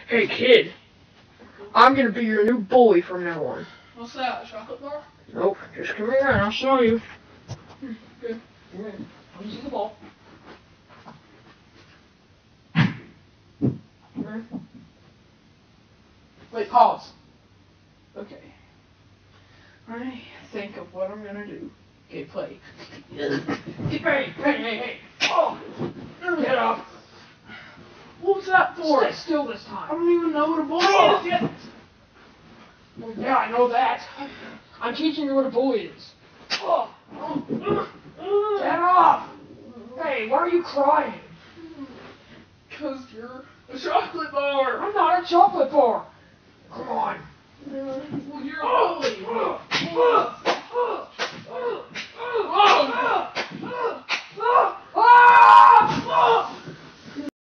Hey kid, I'm gonna be your new bully from now on. What's that, a chocolate bar? Nope, just come here and I'll show you. Good. Come see the ball. Wait, pause. Okay. I think of what I'm gonna do. Okay, play. Hey. Oh! Get up. What's that for? Stay still this time. I don't even know what a bully is yet. Well, yeah, I know that. I'm teaching you what a bully is. Get up! Hey, why are you crying? Because you're a chocolate bar. I'm not a chocolate bar. Come on. Well, you're a bully.